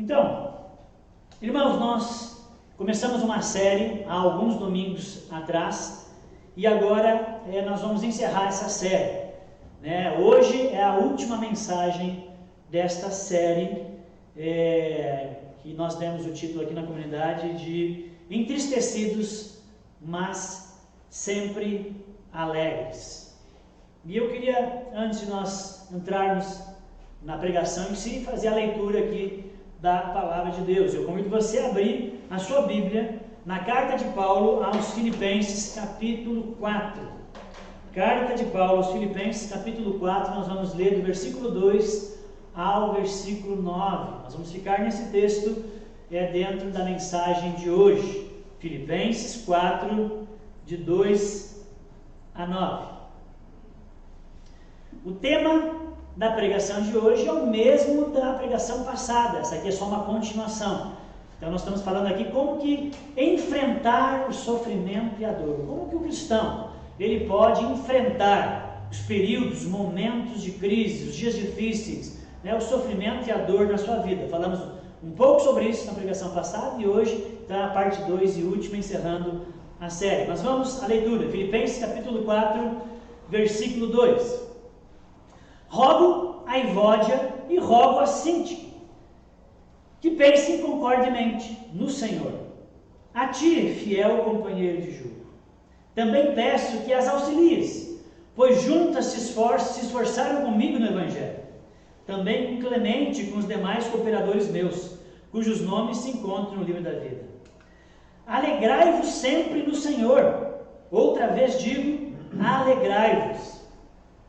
Então, irmãos, nós começamos uma série há alguns domingos atrás e agora nós vamos encerrar essa série. Hoje é a última mensagem desta série, que nós demos o título aqui na comunidade de Entristecidos, mas sempre alegres. E eu queria, antes de nós entrarmos na pregação em si, fazer a leitura aqui da Palavra de Deus. Eu convido você a abrir a sua Bíblia na Carta de Paulo aos Filipenses, capítulo 4. Carta de Paulo aos Filipenses, capítulo 4, nós vamos ler do versículo 2 ao versículo 9. Nós vamos ficar nesse texto dentro da mensagem de hoje. Filipenses 4, de 2 a 9. O tema da pregação de hoje é o mesmo da pregação passada. Essa aqui é só uma continuação. Então nós estamos falando aqui como que enfrentar o sofrimento e a dor. Como que o cristão ele pode enfrentar os períodos, os momentos de crise, os dias difíceis, o sofrimento e a dor na sua vida. Falamos um pouco sobre isso na pregação passada e hoje está a parte 2 e última, encerrando a série. Mas vamos à leitura. Filipenses capítulo 4, versículo 2. Rogo a Evódia e rogo a Síntique que pensem concordemente no Senhor. A ti, fiel companheiro de jugo, também peço que as auxilies, pois juntas se esforçaram comigo no Evangelho. Também com Clemente e com os demais cooperadores meus, cujos nomes se encontram no livro da vida. Alegrai-vos sempre no Senhor. Outra vez digo, alegrai-vos.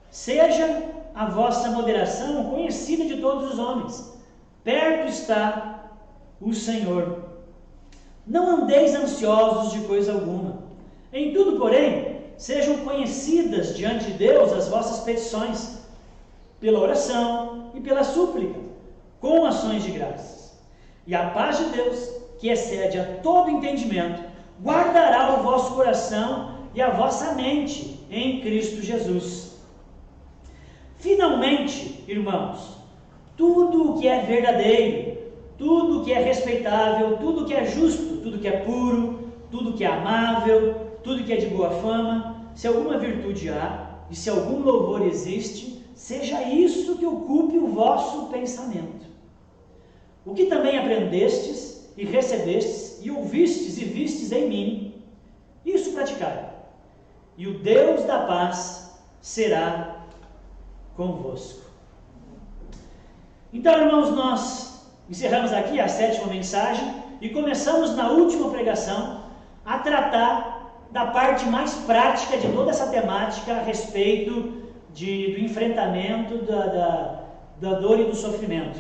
Seja a vossa moderação conhecida de todos os homens. Perto está o Senhor. Não andeis ansiosos de coisa alguma. Em tudo, porém, sejam conhecidas diante de Deus as vossas petições, pela oração e pela súplica, com ações de graças. E a paz de Deus, que excede a todo entendimento, guardará o vosso coração e a vossa mente em Cristo Jesus. Finalmente, irmãos, tudo o que é verdadeiro, tudo o que é respeitável, tudo o que é justo, tudo que é puro, tudo que é amável, tudo que é de boa fama, se alguma virtude há e se algum louvor existe, seja isso que ocupe o vosso pensamento. O que também aprendestes e recebestes e ouvistes e vistes em mim, isso praticai, e o Deus da paz será convosco. Então, irmãos, nós encerramos aqui a 7ª mensagem e começamos na última pregação a tratar da parte mais prática de toda essa temática a respeito do enfrentamento da dor e do sofrimento.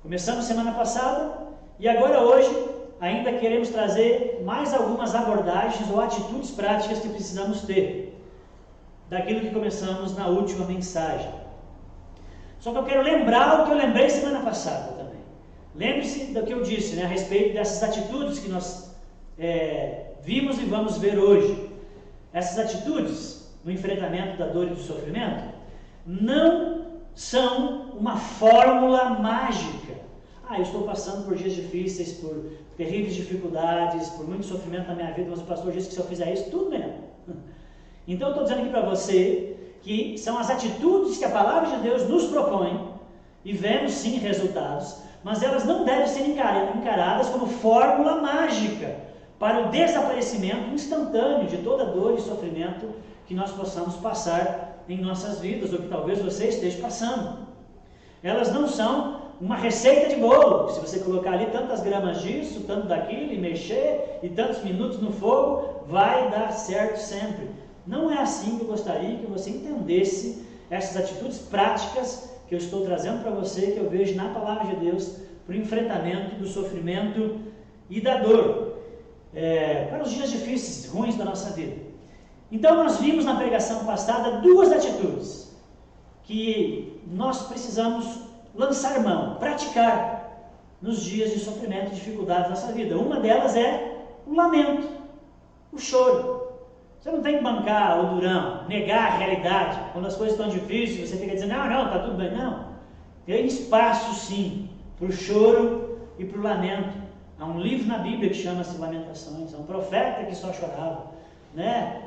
Começamos semana passada e agora hoje ainda queremos trazer mais algumas abordagens ou atitudes práticas que precisamos ter daquilo que começamos na última mensagem. Só que eu quero lembrar o que eu lembrei semana passada também. Lembre-se do que eu disse, a respeito dessas atitudes que nós vimos e vamos ver hoje. Essas atitudes no enfrentamento da dor e do sofrimento não são uma fórmula mágica. Eu estou passando por dias difíceis, por terríveis dificuldades, por muito sofrimento na minha vida, mas o pastor disse que se eu fizer isso, tudo melhor. Então eu estou dizendo aqui para você que são as atitudes que a Palavra de Deus nos propõe, e vemos sim resultados, mas elas não devem ser encaradas como fórmula mágica para o desaparecimento instantâneo de toda dor e sofrimento que nós possamos passar em nossas vidas, ou que talvez você esteja passando. Elas não são uma receita de bolo, se você colocar ali tantas gramas disso, tanto daquilo, e mexer, e tantos minutos no fogo, vai dar certo sempre. Não é assim que eu gostaria que você entendesse essas atitudes práticas que eu estou trazendo para você, que eu vejo na Palavra de Deus, para o enfrentamento do sofrimento e da dor, para os dias difíceis, ruins da nossa vida. Então nós vimos na pregação passada duas atitudes que nós precisamos lançar mão, praticar nos dias de sofrimento e dificuldade da nossa vida. Uma delas é o lamento, o choro. Você não tem que bancar o durão, negar a realidade. Quando as coisas estão difíceis, você fica dizendo, não, está tudo bem. Não. Tem espaço, sim, para o choro e para o lamento. Há um livro na Bíblia que chama-se Lamentações, há um profeta que só chorava, né?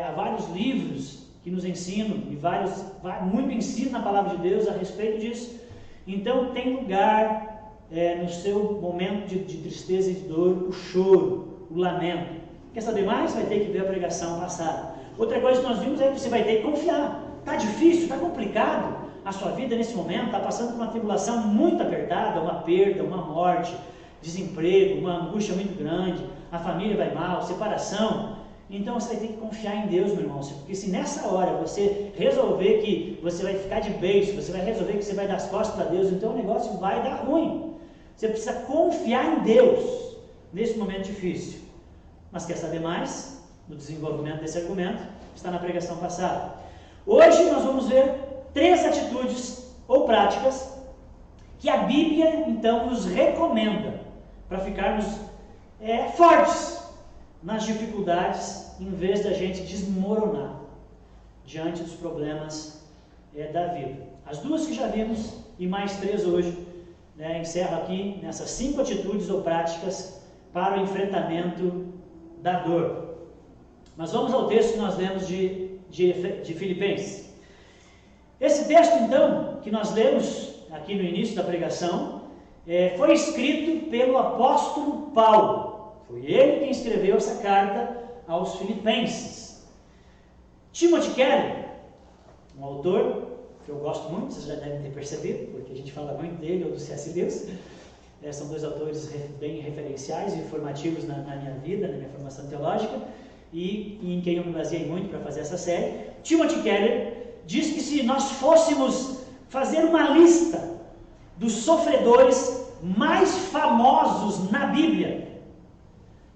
Há vários livros que nos ensinam, e muito ensino na palavra de Deus a respeito disso. Então tem lugar no seu momento de tristeza e de dor, o choro, o lamento. Quer saber mais? Vai ter que ver a pregação passada. Outra coisa que nós vimos é que você vai ter que confiar. Está difícil, está complicado a sua vida nesse momento, está passando por uma tribulação muito apertada, uma perda, uma morte, desemprego, uma angústia muito grande, a família vai mal, separação. Então você vai ter que confiar em Deus, meu irmão, porque se nessa hora você resolver que você vai ficar de beijo, você vai resolver que você vai dar as costas para Deus, então o negócio vai dar ruim. Você precisa confiar em Deus nesse momento difícil. Mas quer saber mais? No desenvolvimento desse argumento, está na pregação passada. Hoje nós vamos ver 3 atitudes ou práticas que a Bíblia então nos recomenda para ficarmos fortes nas dificuldades, em vez da gente desmoronar diante dos problemas da vida. As 2 que já vimos e mais 3 hoje, encerro aqui nessas 5 atitudes ou práticas para o enfrentamento da dor. Mas vamos ao texto que nós lemos de Filipenses. Esse texto então, que nós lemos aqui no início da pregação, foi escrito pelo apóstolo Paulo. Foi ele quem escreveu essa carta aos Filipenses. Timothy Keller, um autor que eu gosto muito, vocês já devem ter percebido, porque a gente fala muito dele ou do C.S. Lewis. São 2 autores bem referenciais e formativos na minha vida, na minha formação teológica, e em quem eu me baseei muito para fazer essa série. Timothy Keller diz que se nós fôssemos fazer uma lista dos sofredores mais famosos na Bíblia,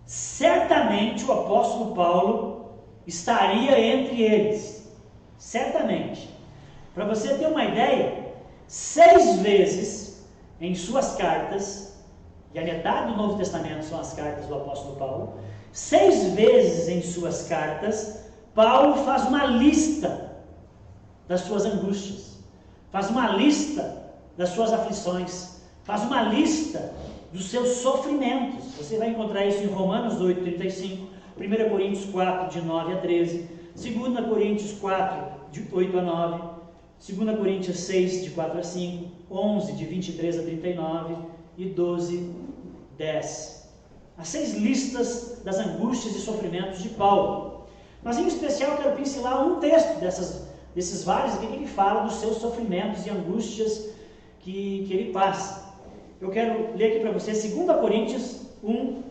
certamente o apóstolo Paulo estaria entre eles. Certamente. Para você ter uma ideia, 6 vezes em suas cartas, e a metade do Novo Testamento são as cartas do apóstolo Paulo, 6 vezes em suas cartas, Paulo faz uma lista das suas angústias, faz uma lista das suas aflições, faz uma lista dos seus sofrimentos. Você vai encontrar isso em Romanos 8:35, 1 Coríntios 4, de 9 a 13, 2 Coríntios 4, de 8 a 9, 2 Coríntios 6, de 4 a 5, 11, de 23 a 39 e 12, 10. As 6 listas das angústias e sofrimentos de Paulo. Mas em especial quero pincelar um texto desses vários aqui que ele fala dos seus sofrimentos e angústias que ele passa. Eu quero ler aqui para você 2 Coríntios 1,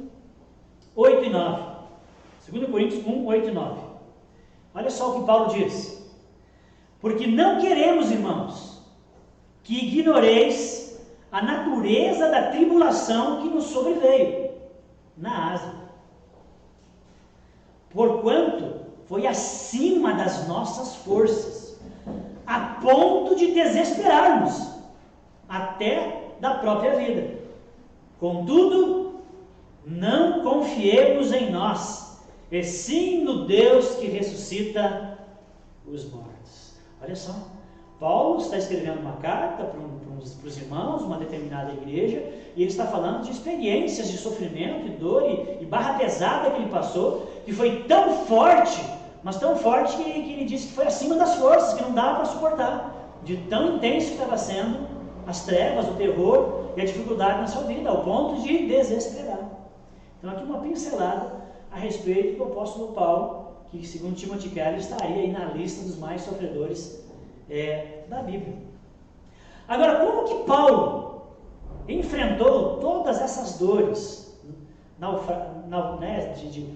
8 e 9. 2 Coríntios 1, 8 e 9. Olha só o que Paulo diz. Porque não queremos, irmãos, que ignoreis a natureza da tribulação que nos sobreveio na Ásia. Porquanto foi acima das nossas forças, a ponto de desesperarmos, até da própria vida. Contudo, não confiemos em nós, e sim no Deus que ressuscita os mortos. Olha só, Paulo está escrevendo uma carta para os irmãos, uma determinada igreja, e ele está falando de experiências de sofrimento e dor e barra pesada que ele passou, que foi tão forte, mas tão forte que ele disse que foi acima das forças, que não dava para suportar, de tão intenso que estava sendo as trevas, o terror e a dificuldade na sua vida, ao ponto de desesperar. Então aqui uma pincelada a respeito do apóstolo Paulo, que segundo Timothy Keller estaria aí na lista dos mais sofredores da Bíblia. Agora, como que Paulo enfrentou todas essas dores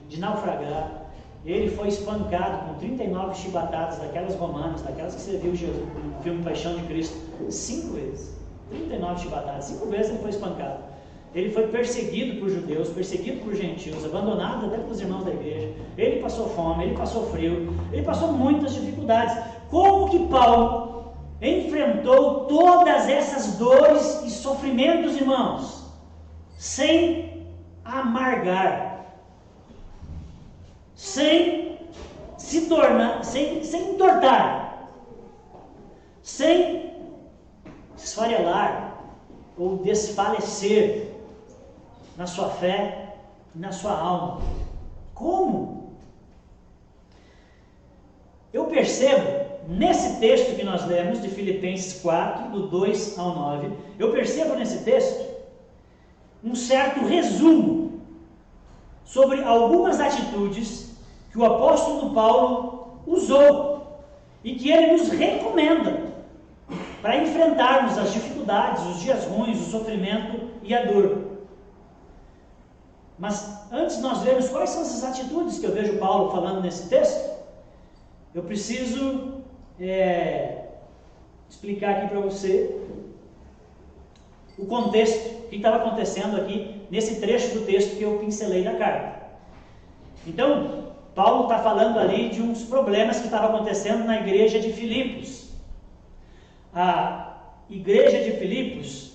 de naufragar? Ele foi espancado com 39 chibatadas daquelas romanas, daquelas que você viu no filme Paixão de Cristo, 5 vezes. 39 chibatadas, 5 vezes ele foi espancado. Ele foi perseguido por judeus, perseguido por gentios, abandonado até pelos irmãos da igreja. Ele passou fome, ele passou frio, ele passou muitas dificuldades. Como que Paulo enfrentou todas essas dores e sofrimentos, irmãos? Sem amargar, sem se tornar, sem entortar, sem esfarelar, ou desfalecer na sua fé e na sua alma. Como? Eu percebo, nesse texto que nós lemos, de Filipenses 4, do 2 ao 9, eu percebo nesse texto um certo resumo sobre algumas atitudes que o apóstolo Paulo usou e que ele nos recomenda para enfrentarmos as dificuldades, os dias ruins, o sofrimento e a dor. Mas antes de nós vermos quais são essas atitudes que eu vejo Paulo falando nesse texto, eu preciso explicar aqui para você o contexto, o que estava acontecendo aqui nesse trecho do texto que eu pincelei da carta. Então, Paulo está falando ali de uns problemas que estavam acontecendo na igreja de Filipos. A igreja de Filipos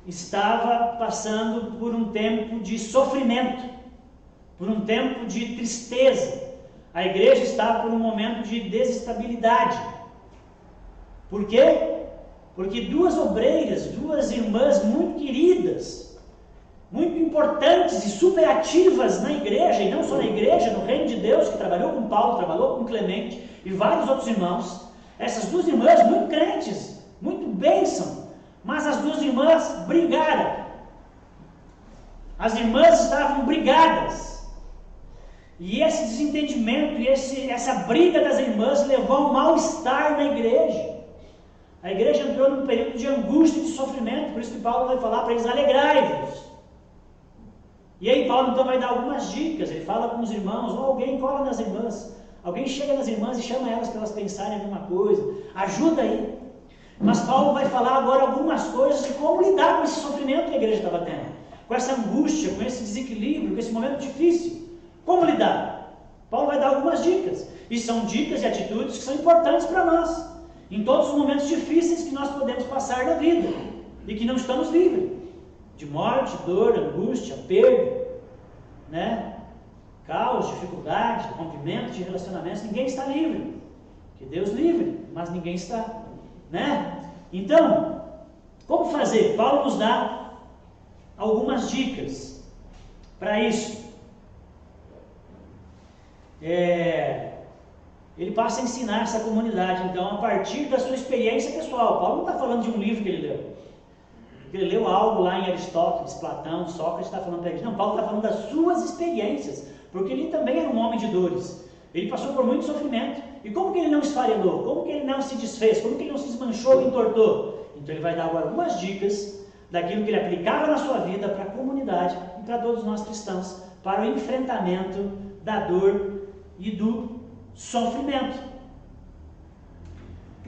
estava passando por um tempo de sofrimento, por um tempo de tristeza. A igreja estava por um momento de desestabilidade. Por quê? Porque duas obreiras, duas irmãs muito queridas, muito importantes e superativas na igreja, e não só na igreja, no reino de Deus, que trabalhou com Paulo, trabalhou com Clemente e vários outros irmãos, essas duas irmãs muito crentes, muito bênção, mas as duas irmãs brigaram. As irmãs estavam brigadas. E esse desentendimento e essa briga das irmãs levou a um mal-estar na igreja. A igreja entrou num período de angústia e de sofrimento, por isso que Paulo vai falar para eles: alegrai-vos. E aí Paulo então vai dar algumas dicas, ele fala com os irmãos, ou alguém cola nas irmãs, alguém chega nas irmãs e chama elas para elas pensarem em alguma coisa, ajuda aí. Mas Paulo vai falar agora algumas coisas de como lidar com esse sofrimento que a igreja estava tendo, com essa angústia, com esse desequilíbrio, com esse momento difícil. Como lidar? Paulo vai dar algumas dicas, e são dicas e atitudes que são importantes para nós, em todos os momentos difíceis que nós podemos passar na vida, e que não estamos livres, de morte, dor, angústia, perda, caos, dificuldade, rompimento de relacionamentos. Ninguém está livre, que Deus livre, mas ninguém está, Então, como fazer? Paulo nos dá algumas dicas para isso. Ele passa a ensinar essa comunidade, então, a partir da sua experiência pessoal. Paulo não está falando de um livro que ele leu. Ele leu algo lá em Aristóteles, Platão, Sócrates, está falando para eles. Não, Paulo está falando das suas experiências, porque ele também era um homem de dores. Ele passou por muito sofrimento. E como que ele não esfaredou? Como que ele não se desfez? Como que ele não se desmanchou e entortou? Então ele vai dar agora algumas dicas daquilo que ele aplicava na sua vida para a comunidade e para todos nós cristãos, para o enfrentamento da dor e do sofrimento.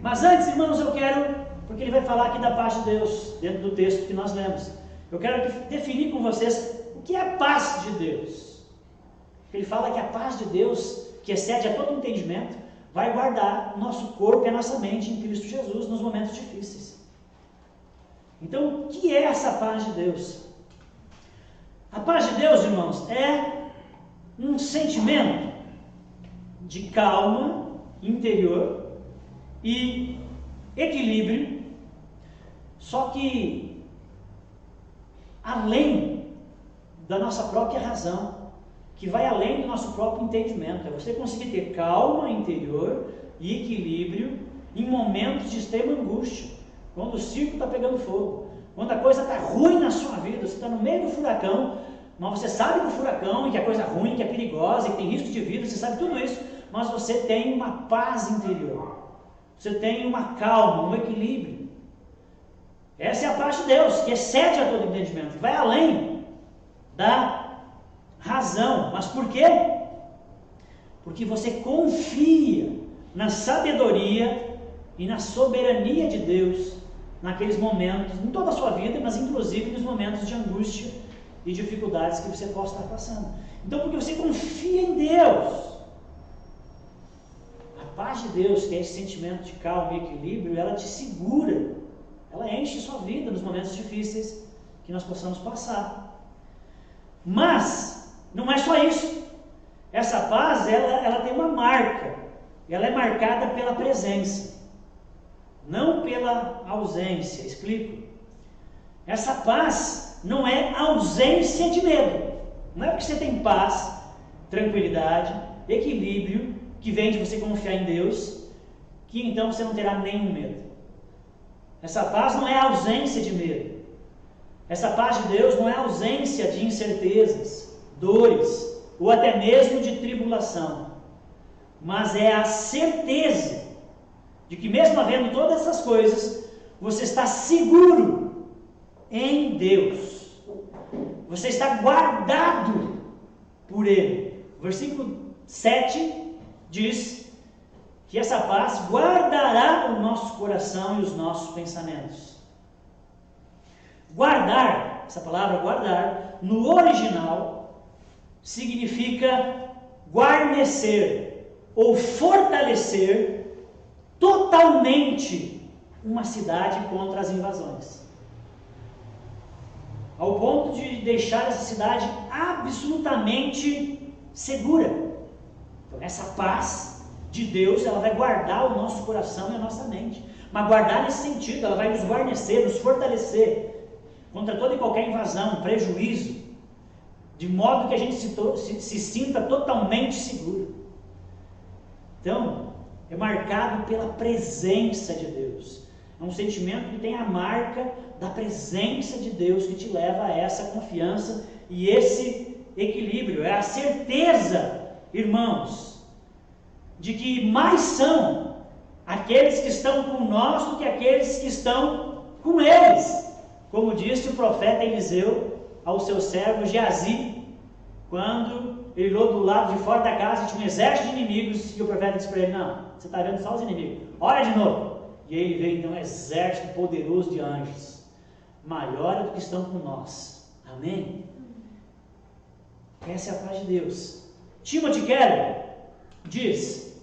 Mas antes, irmãos, eu quero, porque ele vai falar aqui da paz de Deus, dentro do texto que nós lemos, eu quero definir com vocês o que é a paz de Deus. Ele fala que a paz de Deus, que excede a todo entendimento, vai guardar o nosso corpo e a nossa mente em Cristo Jesus nos momentos difíceis. Então, o que é essa paz de Deus? A paz de Deus, irmãos, é um sentimento de calma interior e equilíbrio, só que além da nossa própria razão, que vai além do nosso próprio entendimento. É você conseguir ter calma interior e equilíbrio em momentos de extrema angústia, quando o circo está pegando fogo, quando a coisa está ruim na sua vida, você está no meio do furacão, mas você sabe do furacão e que a coisa ruim, que é perigosa e que tem risco de vida, você sabe tudo isso, mas você tem uma paz interior, você tem uma calma, um equilíbrio. Essa é a paz de Deus, que excede a todo entendimento, que vai além da razão. Mas por quê? Porque você confia na sabedoria e na soberania de Deus naqueles momentos, em toda a sua vida, mas inclusive nos momentos de angústia e dificuldades que você possa estar passando. Então, porque você confia em Deus, a paz de Deus, que é esse sentimento de calma e equilíbrio, ela te segura, ela enche sua vida nos momentos difíceis que nós possamos passar. Mas não é só isso. Essa paz, ela tem uma marca. Ela é marcada pela presença, não pela ausência. Explico. Essa paz não é ausência de medo. Não é porque você tem paz, tranquilidade, equilíbrio, que vem de você confiar em Deus, que então você não terá nenhum medo. Essa paz não é ausência de medo. Essa paz de Deus não é ausência de incertezas, dores, ou até mesmo de tribulação. Mas é a certeza de que mesmo havendo todas essas coisas, você está seguro em Deus. Você está guardado por Ele. O versículo 7 diz que essa paz guardará o nosso coração e os nossos pensamentos. Guardar, essa palavra guardar, no original, significa guarnecer ou fortalecer totalmente uma cidade contra as invasões. Ao ponto de deixar essa cidade absolutamente segura. Então, essa paz de Deus, ela vai guardar o nosso coração e a nossa mente. Mas guardar nesse sentido, ela vai nos guarnecer, nos fortalecer contra toda e qualquer invasão, prejuízo, de modo que a gente se sinta totalmente seguro. Então, é marcado pela presença de Deus. É um sentimento que tem a marca da presença de Deus, que te leva a essa confiança e esse equilíbrio. É a certeza, irmãos, de que mais são aqueles que estão conosco do que aqueles que estão com eles. Como disse o profeta Eliseu ao seu servo Geazi, quando ele olhou do lado de fora da casa e tinha um exército de inimigos, e o profeta disse para ele: não, você está vendo só os inimigos, olha de novo. E aí ele vê então um exército poderoso de anjos, maior do que estão com nós. Amém? Essa é a paz de Deus. Timothy Keller diz: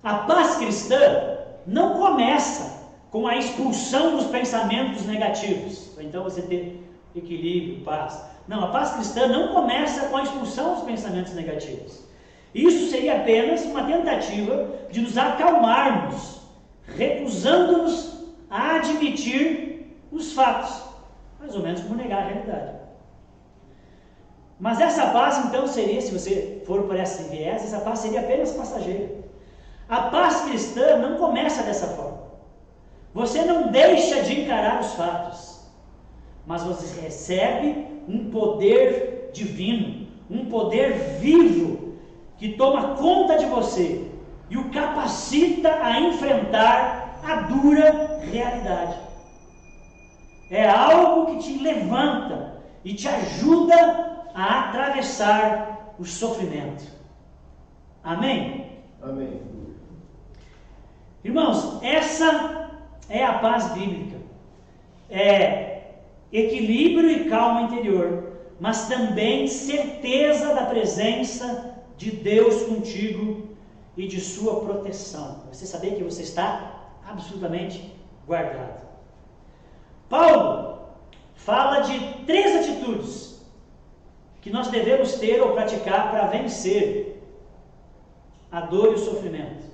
a paz cristã não começa com a expulsão dos pensamentos negativos, para então você ter equilíbrio, paz. Não, a paz cristã não começa com a expulsão dos pensamentos negativos. Isso seria apenas uma tentativa de nos acalmarmos, recusando-nos a admitir os fatos, mais ou menos como negar a realidade. Mas essa paz então seria, se você for por esse viés, essa paz seria apenas passageira. A paz cristã não começa dessa forma. Você não deixa de encarar os fatos, mas você recebe um poder divino, um poder vivo, que toma conta de você e o capacita a enfrentar a dura realidade. É algo que te levanta e te ajuda a atravessar o sofrimento. Amém? Amém. Irmãos, essa é a paz bíblica. É equilíbrio e calma interior, mas também certeza da presença de Deus contigo e de sua proteção. Você saber que você está absolutamente guardado. Paulo fala de 3 atitudes que nós devemos ter ou praticar para vencer a dor e o sofrimento.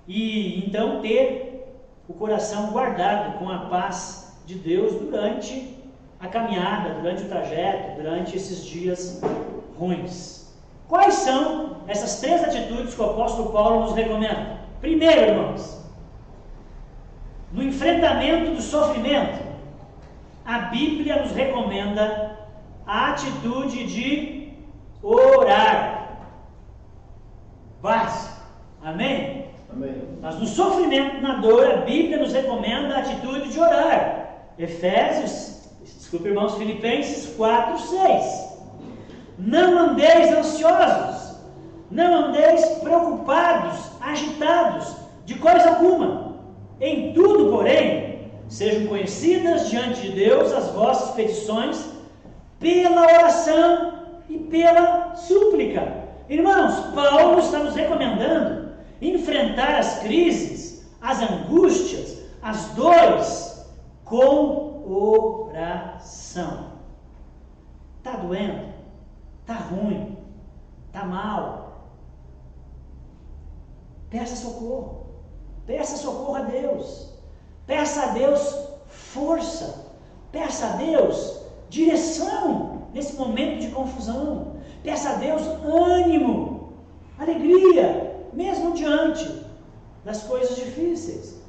E então ter o coração guardado com a paz de Deus durante a caminhada, durante o trajeto, durante esses dias ruins. Quais são essas 3 atitudes que o apóstolo Paulo nos recomenda? Primeiro, irmãos, no enfrentamento do sofrimento, a Bíblia nos recomenda a atitude de orar. Básico. Amém? Amém. Mas no sofrimento, na dor, a Bíblia nos recomenda a atitude de orar. Filipenses 4:6. Não andeis ansiosos, não andeis preocupados, agitados, de coisa alguma. Em tudo, porém, sejam conhecidas diante de Deus as vossas petições pela oração e pela súplica. Irmãos, Paulo está nos recomendando enfrentar as crises, as angústias, as dores com oração. Está doendo? Está ruim? Está mal? Peça socorro. Peça socorro a Deus. Peça a Deus força. Peça a Deus direção nesse momento de confusão. Peça a Deus ânimo, alegria, mesmo diante das coisas difíceis.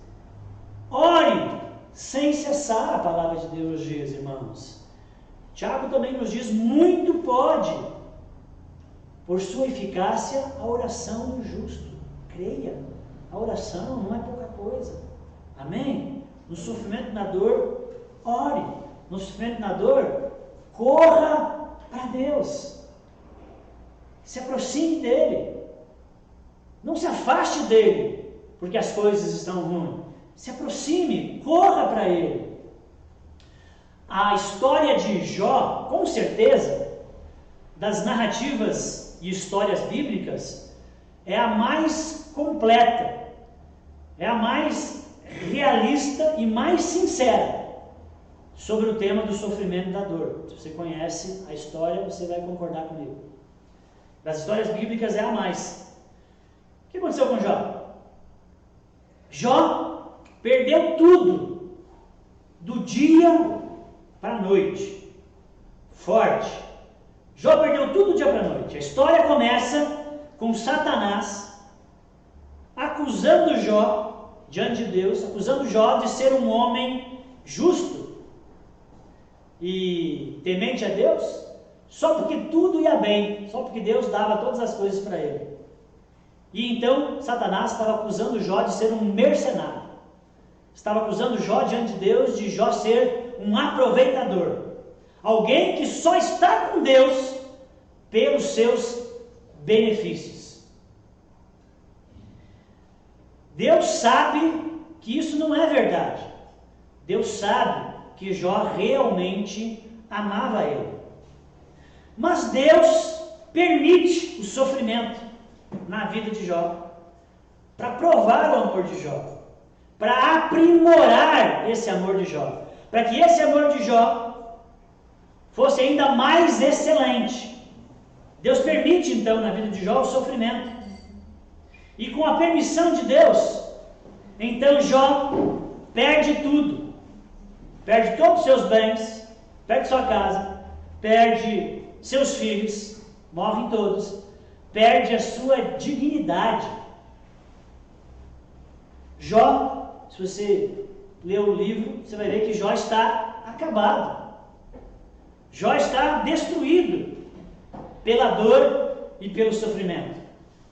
Ore sem cessar, a palavra de Deus diz, irmãos. Tiago também nos diz: muito pode, por sua eficácia, a oração do justo. Creia, a oração não é pouca coisa. Amém? No sofrimento e na dor, ore. No sofrimento e na dor, corra para Deus. Se aproxime dele. Não se afaste dele, porque as coisas estão ruins. Se aproxime, corra para ele. A história de Jó, com certeza, das narrativas e histórias bíblicas, é a mais completa, é a mais realista e mais sincera sobre o tema do sofrimento e da dor. Se você conhece a história, você vai concordar comigo. Das histórias bíblicas é a mais. O que aconteceu com Jó? Jó perdeu tudo do dia para a noite. Forte. Jó perdeu tudo do dia para a noite. A história começa com Satanás acusando Jó diante de Deus, acusando Jó de ser um homem justo e temente a Deus, só porque tudo ia bem, só porque Deus dava todas as coisas para ele. E então Satanás estava acusando Jó de ser um mercenário, estava acusando Jó diante de Deus de Jó ser um aproveitador, alguém que só está com Deus pelos seus benefícios. Deus sabe que isso não é verdade. Deus sabe que Jó realmente amava ele. Mas Deus permite o sofrimento na vida de Jó, para provar o amor de Jó, para aprimorar esse amor de Jó, para que esse amor de Jó fosse ainda mais excelente. Deus permite então na vida de Jó o sofrimento, e com a permissão de Deus, então Jó perde tudo, perde todos os seus bens, perde sua casa, perde seus filhos, morrem todos, perde a sua dignidade. Jó, se você ler o livro, você vai ver que Jó está acabado. Jó está destruído pela dor e pelo sofrimento.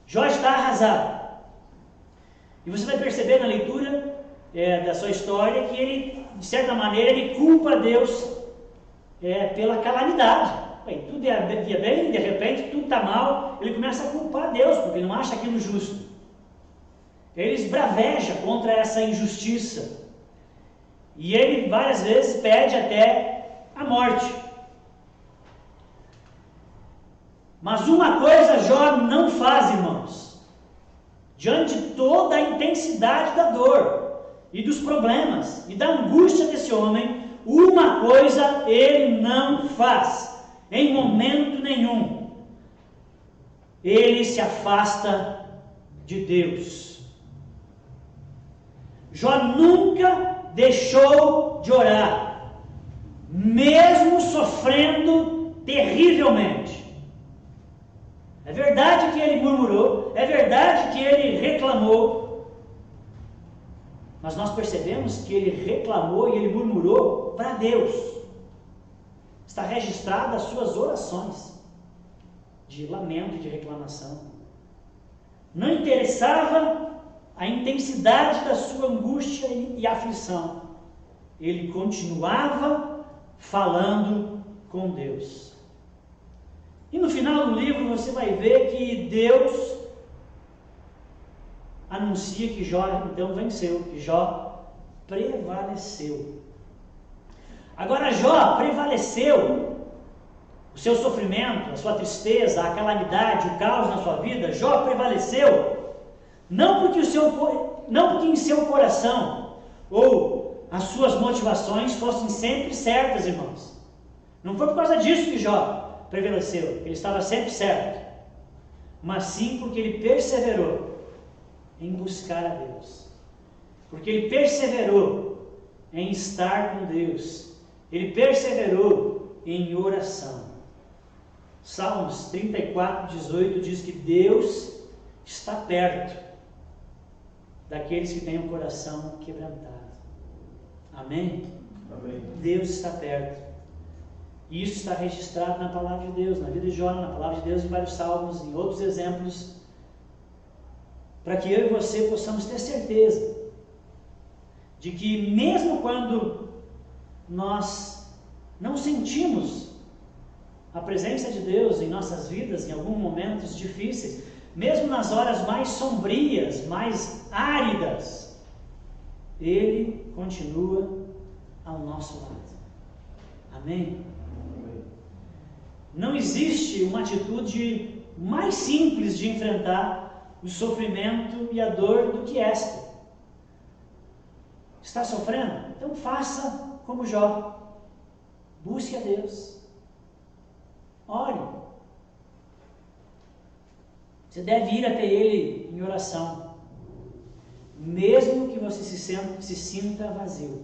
Jó está arrasado. E você vai perceber na leitura da sua história que ele, de certa maneira, ele culpa Deus pela calamidade. Bem, tudo ia bem, de repente tudo está mal, ele começa a culpar Deus, porque ele não acha aquilo justo. Ele esbraveja contra essa injustiça. E ele várias vezes pede até a morte. Mas uma coisa Jó não faz, irmãos. Diante de toda a intensidade da dor e dos problemas e da angústia desse homem, uma coisa ele não faz. Em momento nenhum, ele se afasta de Deus. Jó nunca deixou de orar, mesmo sofrendo terrivelmente. É verdade que ele murmurou, é verdade que ele reclamou, mas nós percebemos que ele reclamou e ele murmurou para Deus. Está registrada as suas orações de lamento e de reclamação. Não interessava a intensidade da sua angústia e aflição. Ele continuava falando com Deus. E no final do livro você vai ver que Deus anuncia que Jó então venceu, que Jó prevaleceu. Agora Jó prevaleceu, o seu sofrimento, a sua tristeza, a calamidade, o caos na sua vida, Jó prevaleceu, não porque em seu coração ou as suas motivações fossem sempre certas, irmãos. Não foi por causa disso que Jó prevaleceu, ele estava sempre certo, mas sim porque ele perseverou em buscar a Deus, porque ele perseverou em estar com Deus. Ele perseverou em oração. Salmos 34, 18 diz que Deus está perto daqueles que têm um coração quebrantado. Amém? Amém. Deus está perto. E isso está registrado na palavra de Deus, na vida de Jó, na palavra de Deus, em vários salmos, em outros exemplos, para que eu e você possamos ter certeza de que mesmo quando nós não sentimos a presença de Deus em nossas vidas, em alguns momentos difíceis, mesmo nas horas mais sombrias, mais áridas, Ele continua ao nosso lado. Amém? Amém. Não existe uma atitude mais simples de enfrentar o sofrimento e a dor do que esta. Está sofrendo? Então faça como Jó. Busque a Deus. Ore. Você deve ir até Ele em oração, mesmo que você se sinta vazio.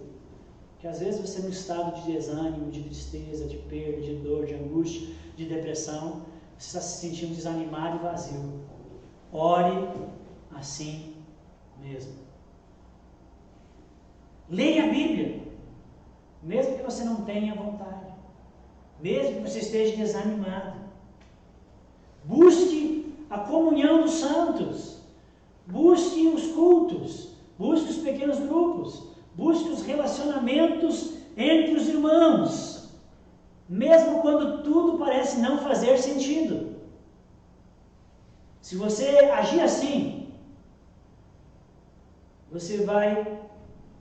Porque às vezes você, num estado de desânimo, de tristeza, de perda, de dor, de angústia, de depressão, você está se sentindo desanimado e vazio. Ore assim mesmo. Leia a Bíblia, mesmo que você não tenha vontade, mesmo que você esteja desanimado. Busque a comunhão dos santos, busque os cultos, busque os pequenos grupos, busque os relacionamentos entre os irmãos, mesmo quando tudo parece não fazer sentido. Se você agir assim, você vai,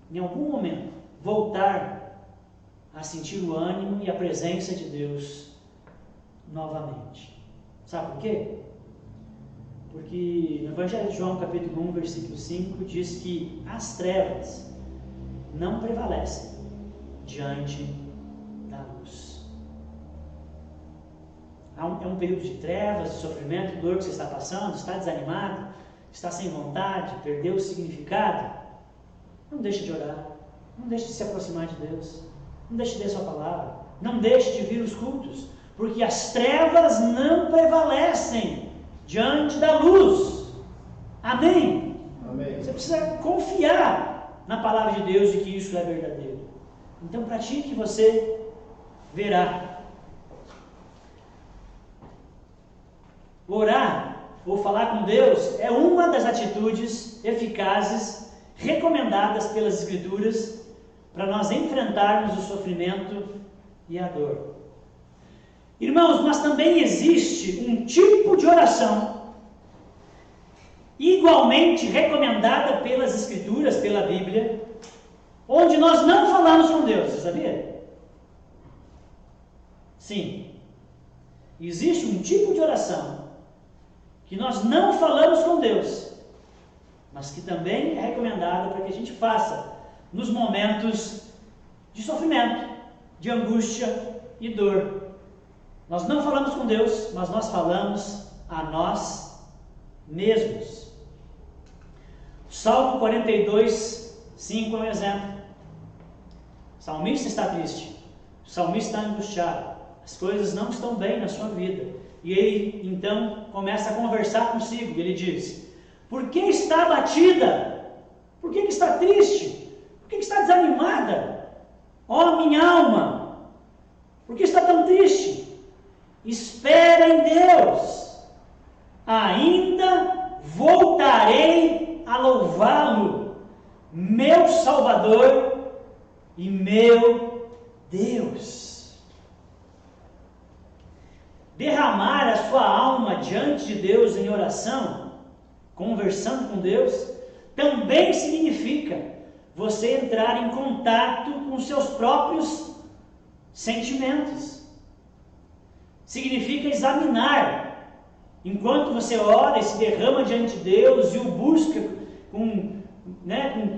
em algum momento, voltar a sentir o ânimo e a presença de Deus novamente. Sabe por quê? Porque no Evangelho de João, capítulo 1, versículo 5, diz que as trevas não prevalecem diante da luz. É um período de trevas, de sofrimento, dor que você está passando, está desanimado, está sem vontade, perdeu o significado. Não deixe de orar, não deixe de se aproximar de Deus, não deixe de ler sua palavra, não deixe de vir os cultos, porque as trevas não prevalecem diante da luz. Amém? Amém. Você precisa confiar na palavra de Deus e que isso é verdadeiro. Então pratique, você verá. Orar ou falar com Deus é uma das atitudes eficazes recomendadas pelas Escrituras para nós enfrentarmos o sofrimento e a dor. Irmãos, mas também existe um tipo de oração igualmente recomendada pelas Escrituras, pela Bíblia, onde nós não falamos com Deus, você sabia? Sim, existe um tipo de oração que nós não falamos com Deus, mas que também é recomendada para que a gente faça nos momentos de sofrimento, de angústia e dor. Nós não falamos com Deus, mas nós falamos a nós mesmos. Salmo 42, 5 é um exemplo. O salmista está triste, o salmista está angustiado, as coisas não estão bem na sua vida. E ele então começa a conversar consigo. Ele diz: por que está abatida? Por que está triste? Por que está desanimada? Ó minha alma, por que está tão triste? Espera em Deus, ainda voltarei a louvá-lo, meu Salvador e meu Deus. Derramar a sua alma diante de Deus em oração, conversando com Deus, também significa você entrar em contato com seus próprios sentimentos. Significa examinar, enquanto você ora e se derrama diante de Deus e o busca com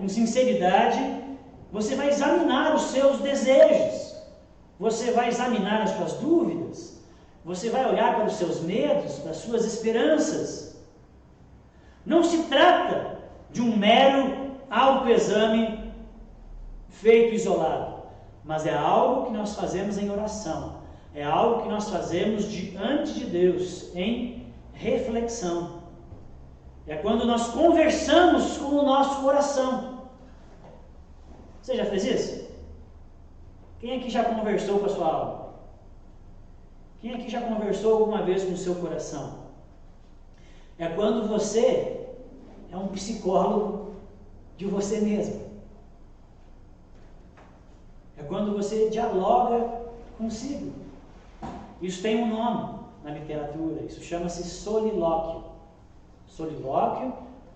sinceridade, você vai examinar os seus desejos, você vai examinar as suas dúvidas, você vai olhar para os seus medos, para as suas esperanças. Não se trata de um mero autoexame feito isolado, mas é algo que nós fazemos em oração, é algo que nós fazemos diante de Deus, em reflexão. É quando nós conversamos com o nosso coração. Você já fez isso? Quem aqui já conversou com a sua alma? Quem aqui já conversou alguma vez com o seu coração? É quando você é um psicólogo de você mesmo. É quando você dialoga consigo. Isso tem um nome na literatura, isso chama-se solilóquio. Solilóquio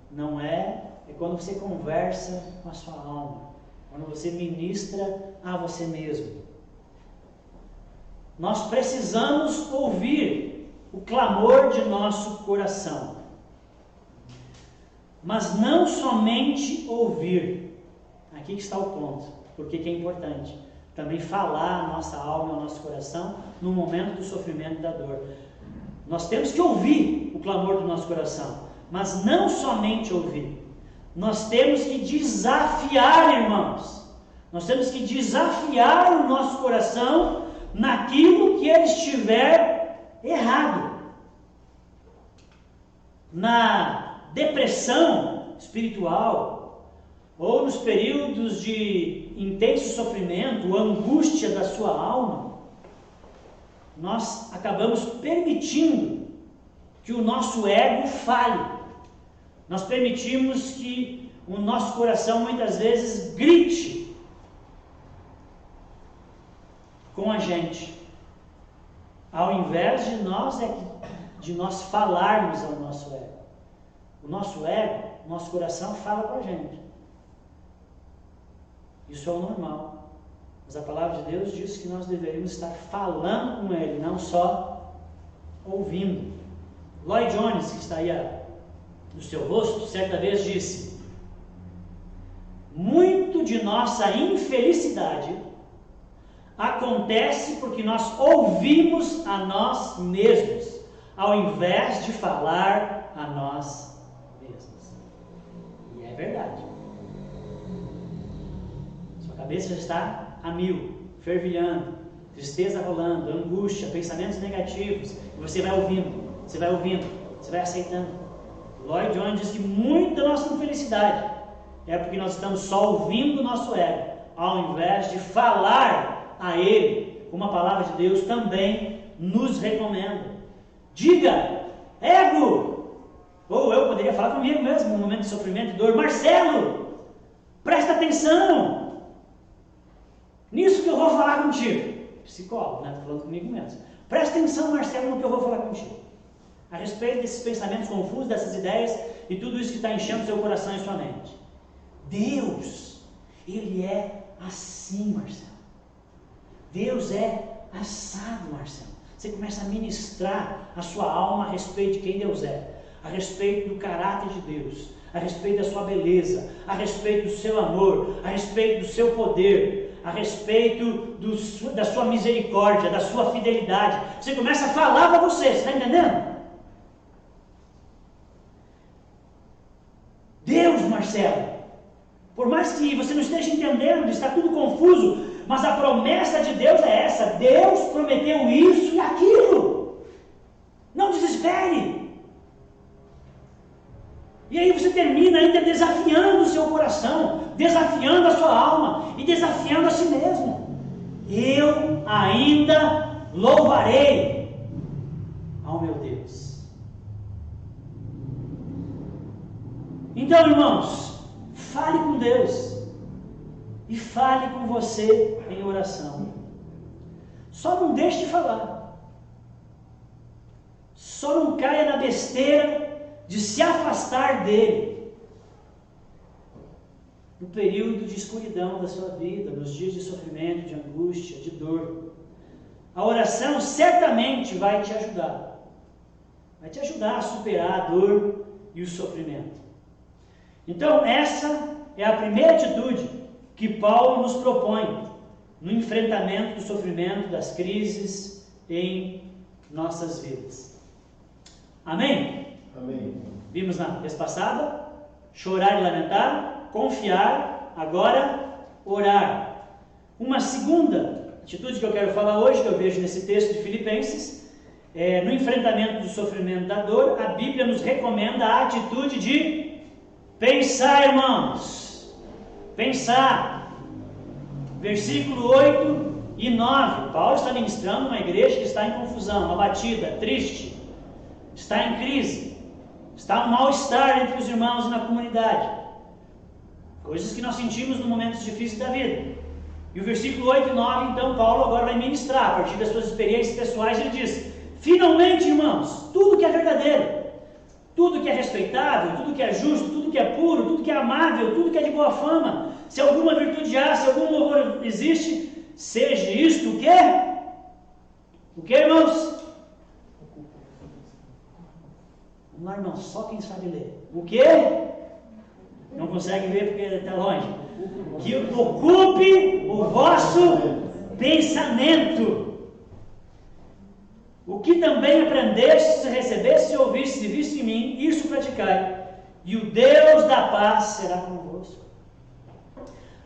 não é quando você conversa com a sua alma, quando você ministra a você mesmo. Nós precisamos ouvir o clamor de nosso coração, mas não somente ouvir. Aqui que está o ponto, porque que é importante também falar a nossa alma, ao nosso coração, no momento do sofrimento e da dor. Nós temos que ouvir o clamor do nosso coração, mas não somente ouvir. Nós temos que desafiar, irmãos. Nós temos que desafiar o nosso coração naquilo que ele estiver errado. Na depressão espiritual, ou nos períodos de intenso sofrimento, angústia da sua alma, nós acabamos permitindo que o nosso ego fale. Nós permitimos que o nosso coração muitas vezes grite com a gente, ao invés de nós falarmos ao nosso ego. O nosso ego, o nosso coração fala com a gente. Isso é o normal. Mas a palavra de Deus diz que nós deveríamos estar falando com ele, não só ouvindo. Lloyd Jones, que está aí no seu rosto, certa vez disse: muito de nossa infelicidade acontece porque nós ouvimos a nós mesmos, ao invés de falar a nós mesmos. E é verdade. Sua cabeça já está a mil, fervilhando, tristeza rolando, angústia, pensamentos negativos, e você vai ouvindo, você vai aceitando. Lloyd Jones diz que muita da nossa infelicidade é porque nós estamos só ouvindo o nosso ego, ao invés de falar a ele, como a palavra de Deus também nos recomenda. Diga, ego! Ou eu poderia falar comigo mesmo, no momento de sofrimento e dor: Marcelo, presta atenção nisso que eu vou falar contigo. Psicólogo, né? Estou falando comigo mesmo. Presta atenção, Marcelo, no que eu vou falar contigo, a respeito desses pensamentos confusos, dessas ideias e tudo isso que está enchendo seu coração e sua mente. Deus, Ele é assim, Marcelo. Deus é assado, Marcelo. Você começa a ministrar a sua alma a respeito de quem Deus é, a respeito do caráter de Deus, a respeito da sua beleza, a respeito do seu amor, a respeito do seu poder, a respeito da sua misericórdia, da sua fidelidade. Você começa a falar para você está entendendo? Deus, Marcelo, por mais que você não esteja entendendo, está tudo confuso, mas a promessa de Deus é essa: Deus prometeu isso e aquilo. Não desespere. E aí você termina ainda desafiando o seu coração, desafiando a sua alma e desafiando a si mesmo. Eu ainda louvarei ao meu Deus. Então, irmãos, fale com Deus e fale com você em oração. Só não deixe de falar. Só não caia na besteira de se afastar dele no período de escuridão da sua vida, nos dias de sofrimento, de angústia, de dor. A oração certamente vai te ajudar a superar a dor e o sofrimento. Então, essa é a primeira atitude que Paulo nos propõe no enfrentamento do sofrimento, das crises em nossas vidas. Amém? Amém. Vimos na vez passada: chorar e lamentar, confiar. Agora, orar. Uma segunda atitude que eu quero falar hoje, que eu vejo nesse texto de Filipenses, no enfrentamento do sofrimento da dor, a Bíblia nos recomenda a atitude de pensar, irmãos. Pensar. Versículo 8 e 9. Paulo está ministrando uma igreja que está em confusão, abatida, triste, está em crise, está um mal-estar entre os irmãos e na comunidade. Coisas que nós sentimos nos momentos difíceis da vida. E o versículo 8 e 9, então, Paulo agora vai ministrar, a partir das suas experiências pessoais, ele diz: finalmente, irmãos, tudo que é verdadeiro, tudo que é respeitável, tudo que é justo, tudo que é puro, tudo que é amável, tudo que é de boa fama, se alguma virtude há, se algum louvor existe, seja isto o quê? O quê, irmãos? Vamos lá, irmãos, só quem sabe ler. O quê? Não consegue ver porque está longe. Que ocupe o vosso pensamento. O que também aprendeste, recebeste e ouviste e viste em mim, isso praticai, e o Deus da paz será convosco.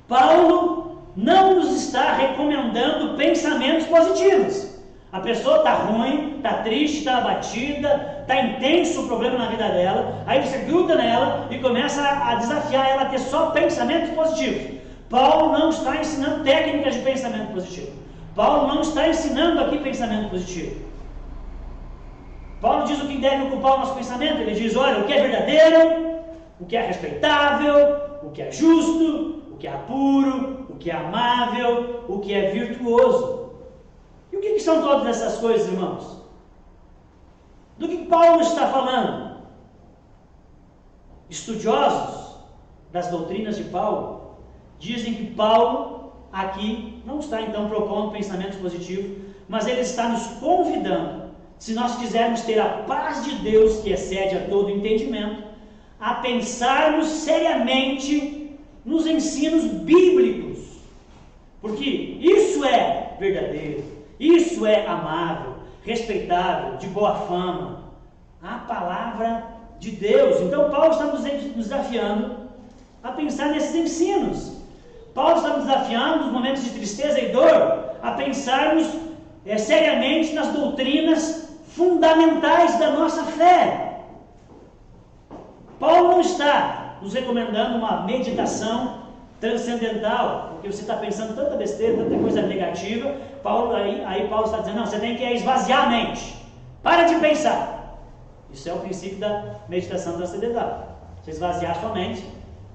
Paulo não nos está recomendando pensamentos positivos. A pessoa está ruim, está triste, está abatida, está intenso o problema na vida dela, aí você gruda nela e começa a desafiar ela a ter só pensamentos positivos. Paulo não está ensinando técnicas de pensamento positivo. Paulo não está ensinando aqui pensamento positivo. Paulo diz o que deve ocupar o nosso pensamento. Ele diz: olha, o que é verdadeiro, o que é respeitável, o que é justo, o que é puro, o que é amável, o que é virtuoso. E o que são todas essas coisas, irmãos? Do que Paulo está falando? Estudiosos das doutrinas de Paulo dizem que Paulo aqui não está então propondo pensamentos positivos, mas ele está nos convidando, se nós quisermos ter a paz de Deus que excede a todo entendimento, a pensarmos seriamente nos ensinos bíblicos, porque isso é verdadeiro, isso é amável, respeitável, de boa fama, a palavra de Deus. Então Paulo está nos desafiando a pensar nesses ensinos. Paulo está nos desafiando nos momentos de tristeza e dor a pensarmos seriamente nas doutrinas fundamentais da nossa fé. Paulo não está nos recomendando uma meditação transcendental, porque você está pensando tanta besteira, tanta coisa negativa. Aí Paulo está dizendo: não, você tem que esvaziar a mente, para de pensar. Isso é o princípio da meditação transcendental, você esvaziar sua mente,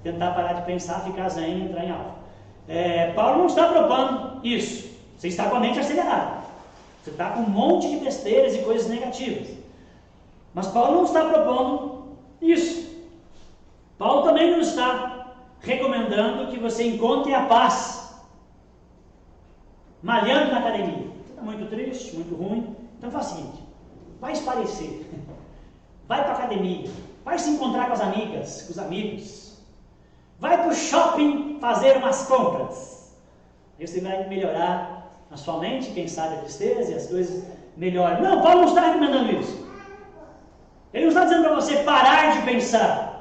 tentar parar de pensar, ficar zen e entrar em alfa. Paulo não está propondo isso. Você está com a mente acelerada, você está com um monte de besteiras e coisas negativas, mas Paulo não está propondo isso. Paulo também não está recomendando que você encontre a paz malhando na academia. Você está muito triste, muito ruim, então faz o seguinte: vai esparecer, vai para a academia, vai se encontrar com as amigas, com os amigos, vai para o shopping fazer umas compras. Aí você vai melhorar a sua mente, quem sabe a tristeza e as coisas melhoram. Não, Paulo não está recomendando isso. Ele não está dizendo para você parar de pensar.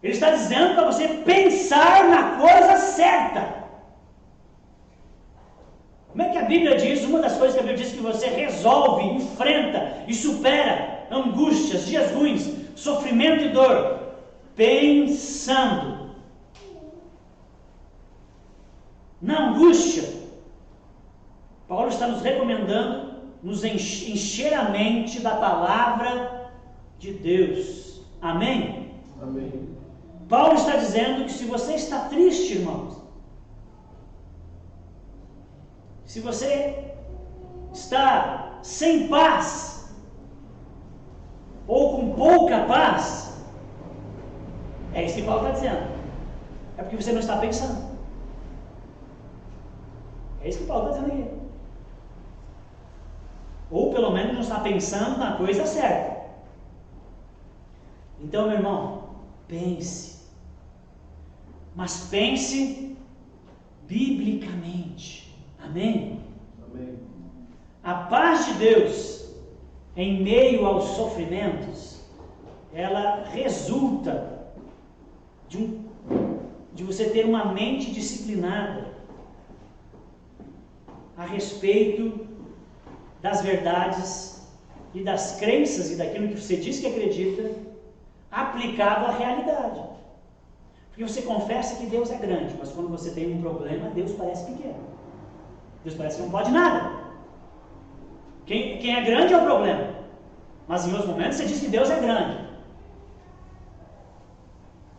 Ele está dizendo para você pensar na coisa certa. Como é que a Bíblia diz? Uma das coisas que a Bíblia diz que você resolve, enfrenta e supera angústias, dias ruins, sofrimento e dor, pensando. Na angústia, Paulo está nos recomendando nos encher a mente da palavra de Deus. Amém? Amém. Paulo está dizendo que se você está triste, irmãos, se você está sem paz, ou com pouca paz, é isso que Paulo está dizendo. É porque você não está pensando. É isso que Paulo está dizendo aqui. Ou pelo menos não está pensando na coisa certa. Então, meu irmão, pense. Mas pense biblicamente. Amém? Amém. A paz de Deus em meio aos sofrimentos, ela resulta de você ter uma mente disciplinada a respeito das verdades e das crenças e daquilo que você diz que acredita, aplicado à realidade. Porque você confessa que Deus é grande, mas quando você tem um problema, Deus parece pequeno. Deus parece que não pode nada. Quem é grande é o problema. Mas em outros momentos você diz que Deus é grande.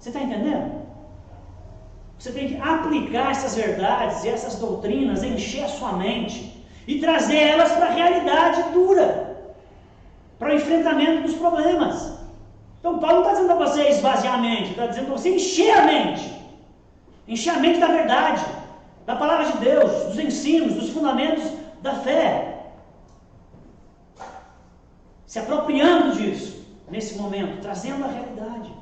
Você está entendendo? Você tem que aplicar essas verdades e essas doutrinas, encher a sua mente e trazer elas para a realidade dura, para o enfrentamento dos problemas. Então Paulo não está dizendo para você esvaziar a mente, está dizendo para você encher a mente da verdade, da palavra de Deus, dos ensinos, dos fundamentos da fé, se apropriando disso, nesse momento, trazendo a realidade.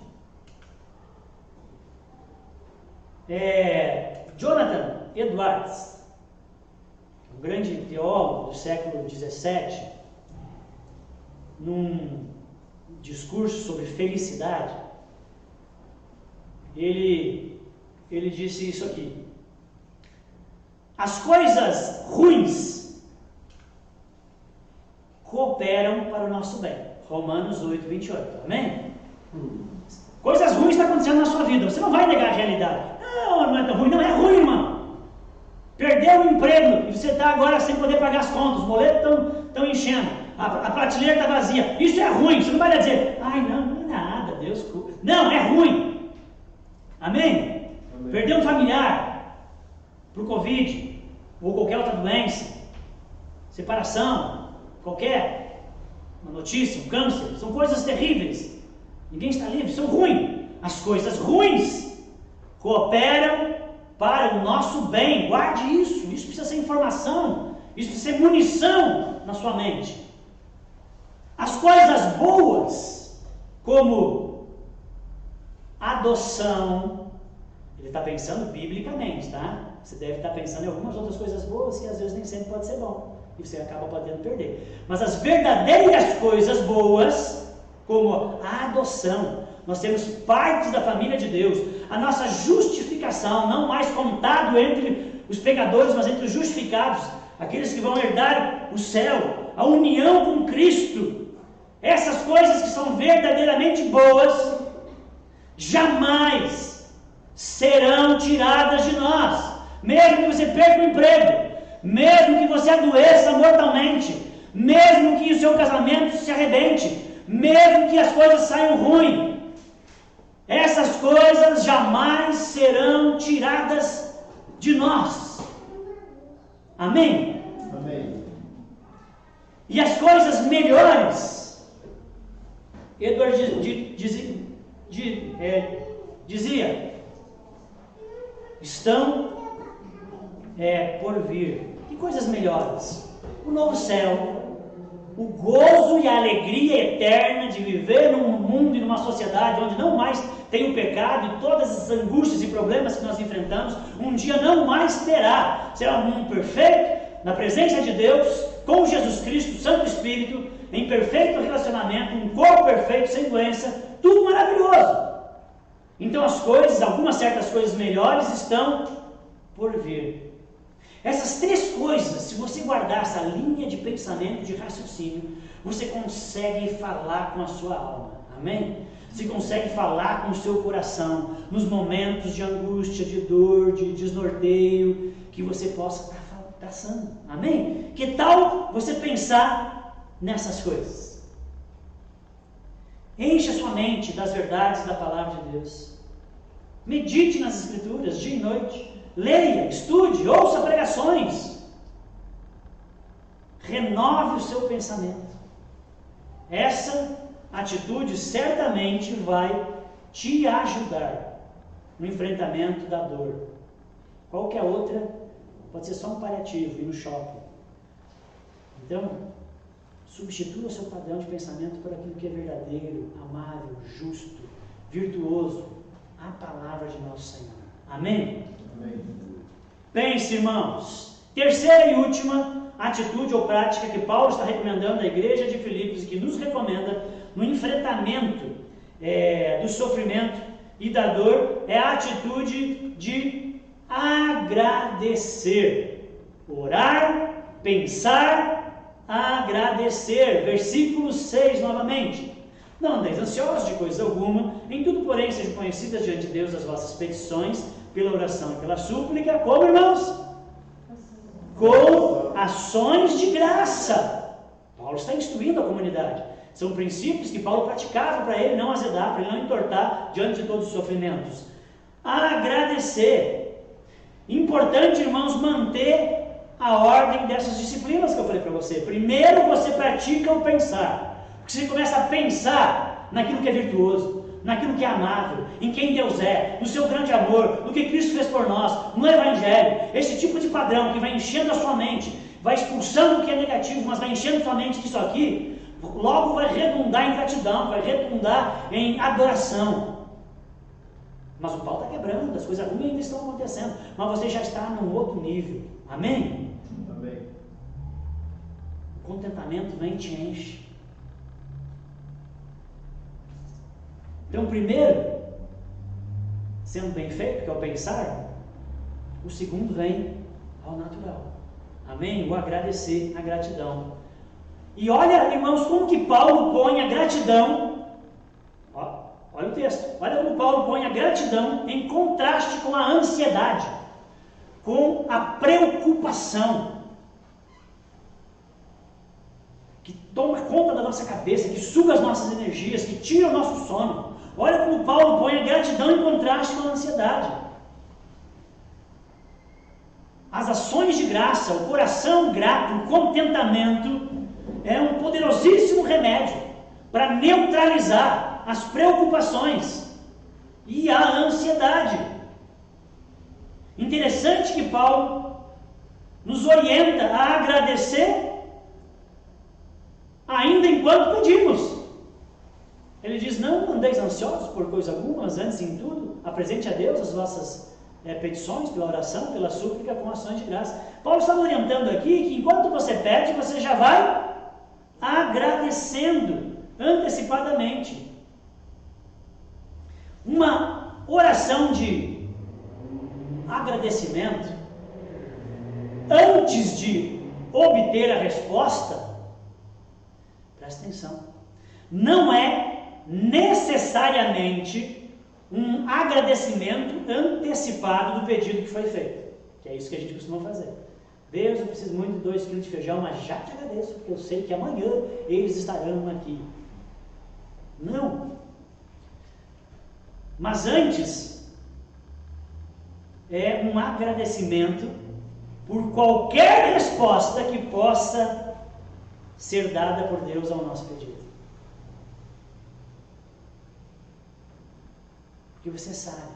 Jonathan Edwards, um grande teólogo do século XVII, num discurso sobre felicidade, ele disse isso aqui: as coisas ruins cooperam para o nosso bem. Romanos 8, 28, amém? Coisas ruins estão acontecendo na sua vida, você não vai negar a realidade. Não é tão ruim, não é ruim, irmão. Perdeu o emprego e você está agora sem poder pagar as contas, os boletos estão enchendo, a prateleira está vazia. Isso é ruim, você não vai dizer, ai não é nada, Deus culpa. Não, é ruim. Amém? Perdeu um familiar para o Covid ou qualquer outra doença, separação, qualquer uma notícia, um câncer, são coisas terríveis. Ninguém está livre, são ruins. As coisas ruins cooperam para o nosso bem. Guarde isso. Isso precisa ser informação. Isso precisa ser munição na sua mente. As coisas boas, como adoção, ele está pensando biblicamente, tá? Você deve estar pensando em algumas outras coisas boas que às vezes nem sempre pode ser bom. E você acaba podendo perder. Mas as verdadeiras coisas boas, como a adoção, nós temos partes da família de Deus, a nossa justificação, não mais contado entre os pecadores, mas entre os justificados, aqueles que vão herdar o céu, a união com Cristo. Essas coisas que são verdadeiramente boas, jamais serão tiradas de nós. Mesmo que você perca o emprego, mesmo que você adoeça mortalmente, mesmo que o seu casamento se arrebente, mesmo que as coisas saiam ruins, essas coisas jamais serão tiradas de nós. Amém? Amém. E as coisas melhores, Edward dizia, estão por vir. Que coisas melhores? O novo céu, o gozo e a alegria eterna de viver num mundo e numa sociedade onde não mais tem o pecado e todas as angústias e problemas que nós enfrentamos, um dia não mais terá. Será um mundo perfeito, na presença de Deus, com Jesus Cristo, Santo Espírito, em perfeito relacionamento, um corpo perfeito, sem doença, tudo maravilhoso. Então as coisas, algumas certas coisas melhores estão por vir. Essas três coisas, se você guardar essa linha de pensamento, de raciocínio, você consegue falar com a sua alma. Amém? Você consegue falar com o seu coração nos momentos de angústia, de dor, de desnorteio que você possa estar passando. Amém? Que tal você pensar nessas coisas? Encha sua mente das verdades da palavra de Deus. Medite nas Escrituras dia e noite. Leia, estude, ouça pregações. Renove o seu pensamento. Essa atitude certamente vai te ajudar no enfrentamento da dor. Qualquer outra pode ser só um paliativo, ir no shopping. Então, substitua o seu padrão de pensamento por aquilo que é verdadeiro, amável, justo, virtuoso, a palavra de nosso Senhor. Amém? Amém. Pense, irmãos. Terceira e última atitude ou prática que Paulo está recomendando à igreja de Filipos e que nos recomenda no enfrentamento do sofrimento e da dor é a atitude de agradecer. Orar, pensar, agradecer. Versículo 6 novamente. Não andeis ansiosos de coisa alguma, em tudo, porém, sejam conhecidas diante de Deus as vossas petições, pela oração e pela súplica, como, irmãos? Com ações de graça. Paulo está instruindo a comunidade. São princípios que Paulo praticava para ele não azedar, para ele não entortar diante de todos os sofrimentos. Agradecer. Importante, irmãos, manter a ordem dessas disciplinas que eu falei para você. Primeiro você pratica o pensar. Porque você começa a pensar naquilo que é virtuoso, naquilo que é amável, em quem Deus é, no seu grande amor, no que Cristo fez por nós, no Evangelho. Esse tipo de padrão que vai enchendo a sua mente, vai expulsando o que é negativo, mas vai enchendo a sua mente disso aqui, logo vai redundar em gratidão, vai redundar em adoração. Mas o pau está quebrando, as coisas ruins ainda estão acontecendo, mas você já está num outro nível. Amém? Amém. O contentamento vem e te enche. Então, primeiro, sendo bem feito, que é o pensar, o segundo vem ao natural. Amém? O agradecer, a gratidão. E olha, irmãos, como que Paulo põe a gratidão, olha o texto, olha como Paulo põe a gratidão em contraste com a ansiedade, com a preocupação, que toma conta da nossa cabeça, que suga as nossas energias, que tira o nosso sono. Olha como Paulo põe a gratidão em contraste com a ansiedade. As ações de graça, o coração grato, o contentamento é um poderosíssimo remédio para neutralizar as preocupações e a ansiedade. Interessante que Paulo nos orienta a agradecer ainda enquanto pedimos. Ele diz: não andeis ansiosos por coisa alguma, mas antes em tudo, apresente a Deus as vossas petições pela oração, pela súplica, com ações de graça. Paulo está orientando aqui que enquanto você pede, você já vai agradecendo antecipadamente. Uma oração de agradecimento, antes de obter a resposta, presta atenção, não é necessariamente um agradecimento antecipado do pedido que foi feito, que é isso que a gente costuma fazer. Deus, eu preciso muito de 2 quilos de feijão, mas já te agradeço, porque eu sei que amanhã eles estarão aqui. Não. Mas antes, é um agradecimento por qualquer resposta que possa ser dada por Deus ao nosso pedido. Porque você sabe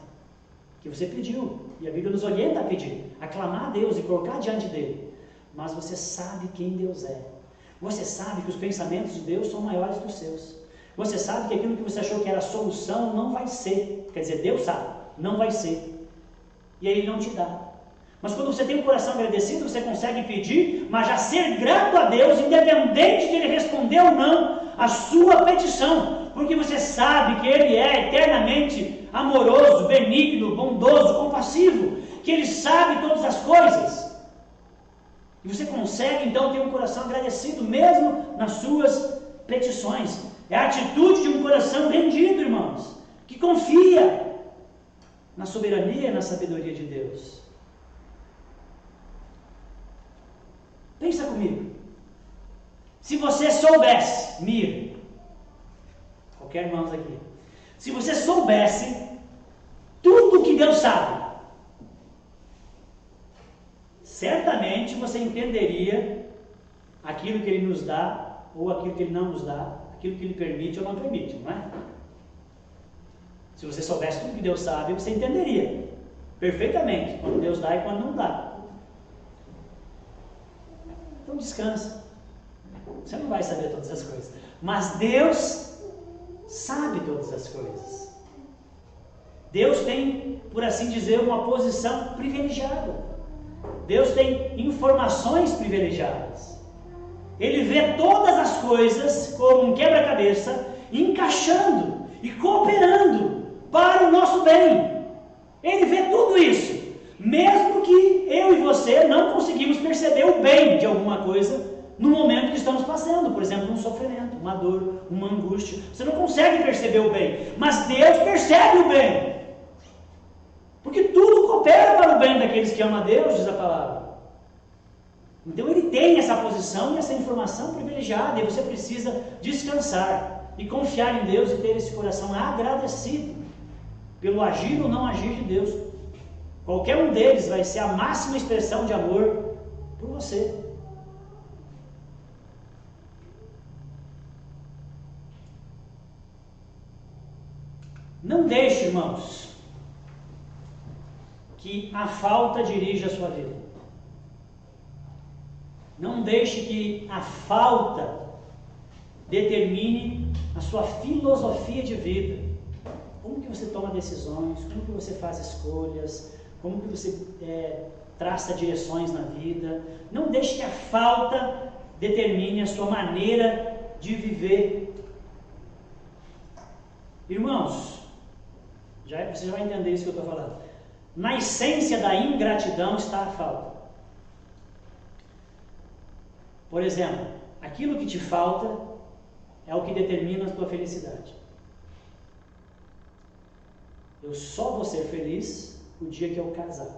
que você pediu, e a Bíblia nos orienta a pedir, a clamar a Deus e colocar diante dele, mas você sabe quem Deus é. Você sabe que os pensamentos de Deus são maiores que os seus. Você sabe que aquilo que você achou que era a solução não vai ser. Quer dizer, Deus sabe, não vai ser. E aí Ele não te dá. Mas quando você tem um coração agradecido, você consegue pedir, mas já ser grato a Deus, independente de Ele responder ou não a sua petição. Porque você sabe que Ele é eternamente amoroso, benigno, bondoso, compassivo, que Ele sabe todas as coisas. E você consegue então ter um coração agradecido, mesmo nas suas petições. É a atitude de um coração rendido, irmãos, que confia na soberania e na sabedoria de Deus. Pensa comigo. Se você soubesse, Mir, qualquer irmão aqui, se você soubesse tudo que Deus sabe, certamente você entenderia aquilo que Ele nos dá, ou aquilo que Ele não nos dá, aquilo que Ele permite ou não permite, não é? Se você soubesse tudo que Deus sabe, você entenderia perfeitamente quando Deus dá e quando não dá. Então descansa. Você não vai saber todas as coisas, mas Deus sabe todas as coisas. Deus tem, por assim dizer, uma posição privilegiada. Deus tem informações privilegiadas. Ele vê todas as coisas como um quebra-cabeça, encaixando e cooperando para o nosso bem. Ele vê tudo isso, mesmo que eu e você não conseguimos perceber o bem de alguma coisa no momento que estamos passando, por exemplo, um sofrimento, uma dor, uma angústia. Você não consegue perceber o bem, mas Deus percebe o bem, porque tudo coopera para o bem daqueles que amam a Deus, diz a palavra. Então ele tem essa posição e essa informação privilegiada, e você precisa descansar e confiar em Deus e ter esse coração agradecido pelo agir ou não agir de Deus. Qualquer um deles vai ser a máxima expressão de amor por você. Não deixe, irmãos, que a falta dirija a sua vida. Não deixe que a falta determine a sua filosofia de vida. Como que você toma decisões, como que você faz escolhas, como que você traça direções na vida. Não deixe que a falta determine a sua maneira de viver. Irmãos, você já vai entender isso que eu estou falando. Na essência da ingratidão está a falta. Por exemplo, aquilo que te falta é o que determina a tua felicidade. Eu só vou ser feliz o dia que eu casar.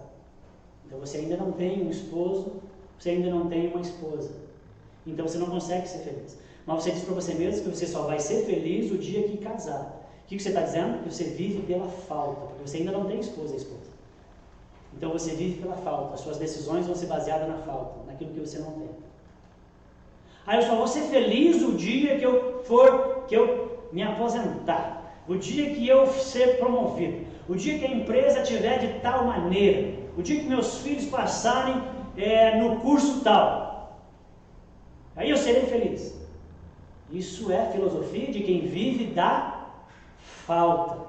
Então você ainda não tem um esposo, você ainda não tem uma esposa. Então você não consegue ser feliz. Mas você diz para você mesmo que você só vai ser feliz o dia que casar. O que você está dizendo? Que você vive pela falta, porque você ainda não tem esposa e esposa. Então você vive pela falta, as suas decisões vão ser baseadas na falta, naquilo que você não tem. Aí eu só vou ser feliz o dia que eu me aposentar, o dia que eu ser promovido, o dia que a empresa estiver de tal maneira, o dia que meus filhos passarem no curso tal. Aí eu serei feliz. Isso é a filosofia de quem vive da falta.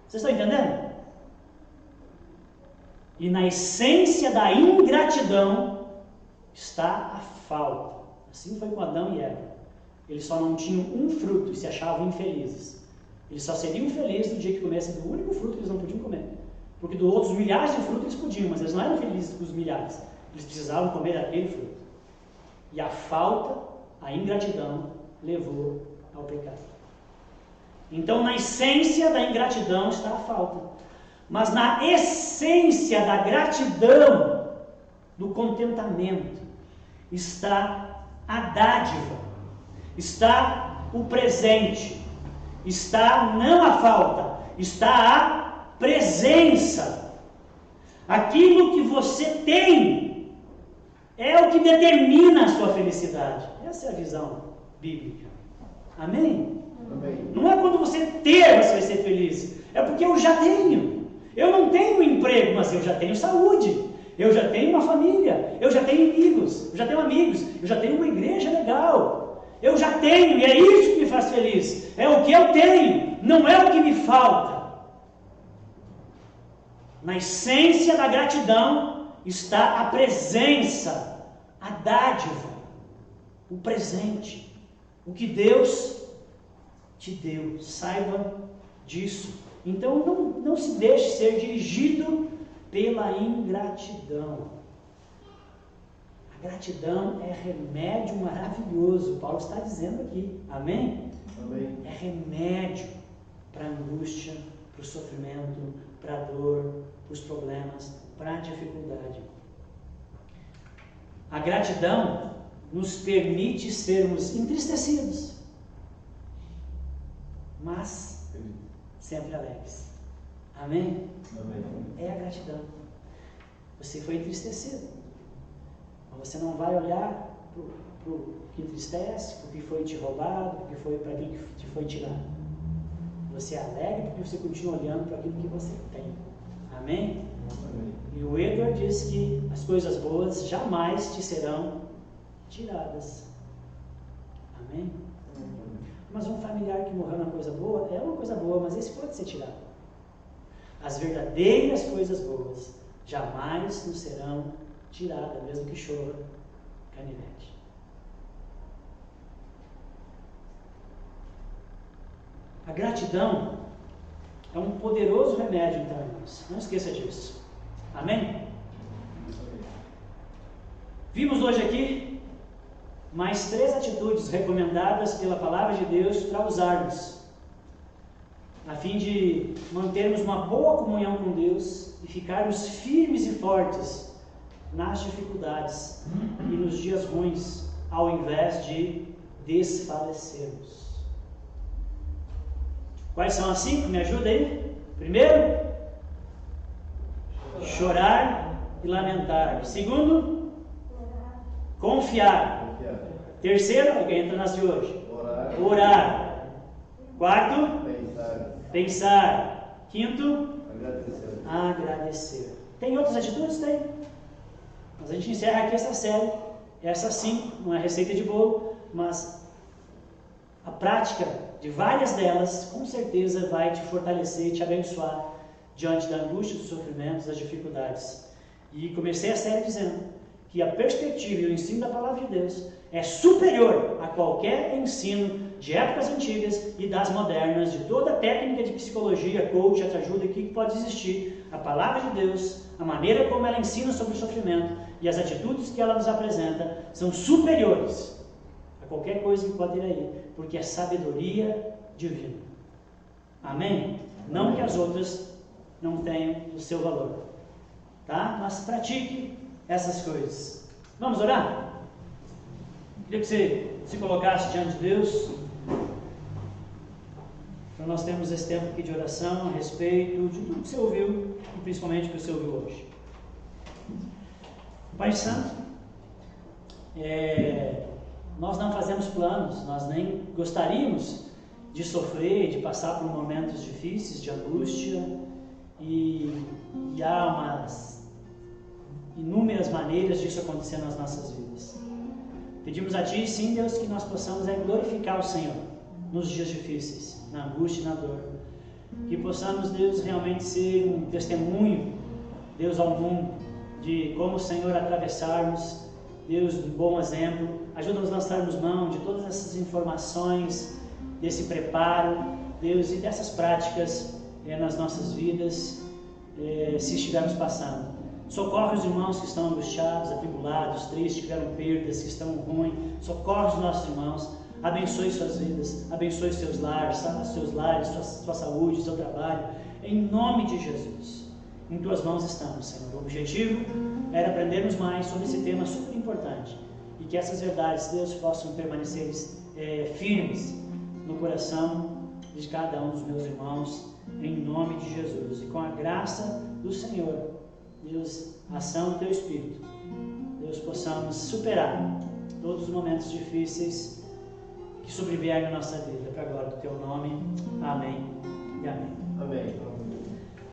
Vocês estão entendendo? E na essência da ingratidão está a falta. Assim foi com Adão e Eva. Eles só não tinham um fruto e se achavam infelizes. Eles só seriam felizes no dia que comessem do único fruto que eles não podiam comer. Porque dos outros milhares de frutos eles podiam, mas eles não eram felizes com os milhares. Eles precisavam comer aquele fruto. E a falta, a ingratidão, levou ao pecado. Então, na essência da ingratidão está a falta. Mas na essência da gratidão, do contentamento, está a dádiva, está o presente, está não a falta, está a presença. Aquilo que você tem é o que determina a sua felicidade. Essa é a visão bíblica. Amém? Amém. Não é quando você ter, você vai ser feliz. É porque eu já tenho. Eu não tenho emprego, mas eu já tenho saúde. Eu já tenho uma família. Eu já tenho amigos. Eu já tenho uma igreja legal. Eu já tenho, e é isso que me faz feliz. É o que eu tenho, não é o que me falta. Na essência da gratidão está a presença, a dádiva, o presente, o que Deus te deu. Saiba disso. Então não se deixe ser dirigido pela ingratidão. A gratidão é remédio maravilhoso. Paulo está dizendo aqui. Amém? Amém. É remédio para a angústia, para o sofrimento, para a dor, para os problemas, para a dificuldade. A gratidão nos permite sermos entristecidos, mas sempre alegres. Amém? Amém? É a gratidão. Você foi entristecido, mas você não vai olhar para o que entristece, para o que foi te roubado, para aquilo que te foi tirado. Você é alegre porque você continua olhando para aquilo que você tem. Amém? Amém? E o Edward diz que as coisas boas jamais te serão tiradas. Amém? Mas um familiar que morreu na coisa boa é uma coisa boa, mas esse pode ser tirado. As verdadeiras coisas boas jamais nos serão tiradas, mesmo que chova canivete. A gratidão é um poderoso remédio então, irmãos. Não esqueça disso. Amém? Vimos hoje aqui mais 3 atitudes recomendadas pela Palavra de Deus para usarmos, a fim de mantermos uma boa comunhão com Deus e ficarmos firmes e fortes nas dificuldades e nos dias ruins, ao invés de desfalecermos. Quais são as 5? Me ajuda aí. Primeiro, chorar e lamentar. Segundo, confiar. Terceiro, que entra nas de hoje, orar. Quarto, pensar. Quinto, agradecer. Tem outras atitudes? Tem. Mas a gente encerra aqui essa série. Essas 5, não é receita de bolo, mas a prática de várias delas, com certeza vai te fortalecer e te abençoar diante da angústia, dos sofrimentos, das dificuldades. E comecei a série dizendo que a perspectiva e o ensino da Palavra de Deus é superior a qualquer ensino de épocas antigas e das modernas, de toda a técnica de psicologia, coach, autoajuda que pode existir. A Palavra de Deus, a maneira como ela ensina sobre o sofrimento e as atitudes que ela nos apresenta são superiores a qualquer coisa que pode ir aí, porque é sabedoria divina. Amém? Não que as outras não tenham o seu valor, tá? Mas pratique essas coisas. Vamos orar? Queria que você se colocasse diante de Deus, para nós termos esse tempo aqui de oração a respeito de tudo que você ouviu e principalmente o que você ouviu hoje. Pai Santo, nós não fazemos planos, nós nem gostaríamos de sofrer, de passar por momentos difíceis, de angústia, e há inúmeras maneiras disso acontecer nas nossas vidas. Pedimos a Ti, sim, Deus, que nós possamos glorificar o Senhor nos dias difíceis, na angústia e na dor. Que possamos, Deus, realmente ser um testemunho, Deus, ao mundo, de como o Senhor atravessarmos, Deus, um bom exemplo. Ajuda-nos a lançarmos mão de todas essas informações, desse preparo, Deus, e dessas práticas nas nossas vidas, se estivermos passando. Socorre os irmãos que estão angustiados, atribulados, tristes, tiveram perdas, que estão ruins. Socorre os nossos irmãos. Abençoe suas vidas, abençoe seus lares, sua saúde, seu trabalho. Em nome de Jesus. Em Tuas mãos estamos, Senhor. O objetivo era aprendermos mais sobre esse tema super importante. E que essas verdades, Deus, possam permanecer firmes no coração de cada um dos meus irmãos. Em nome de Jesus. E com a graça do Senhor, Deus, a ação do Teu Espírito, Deus, possamos superar todos os momentos difíceis que sobrevierem na nossa vida, para a glória do Teu nome. Amém e amém. Amém.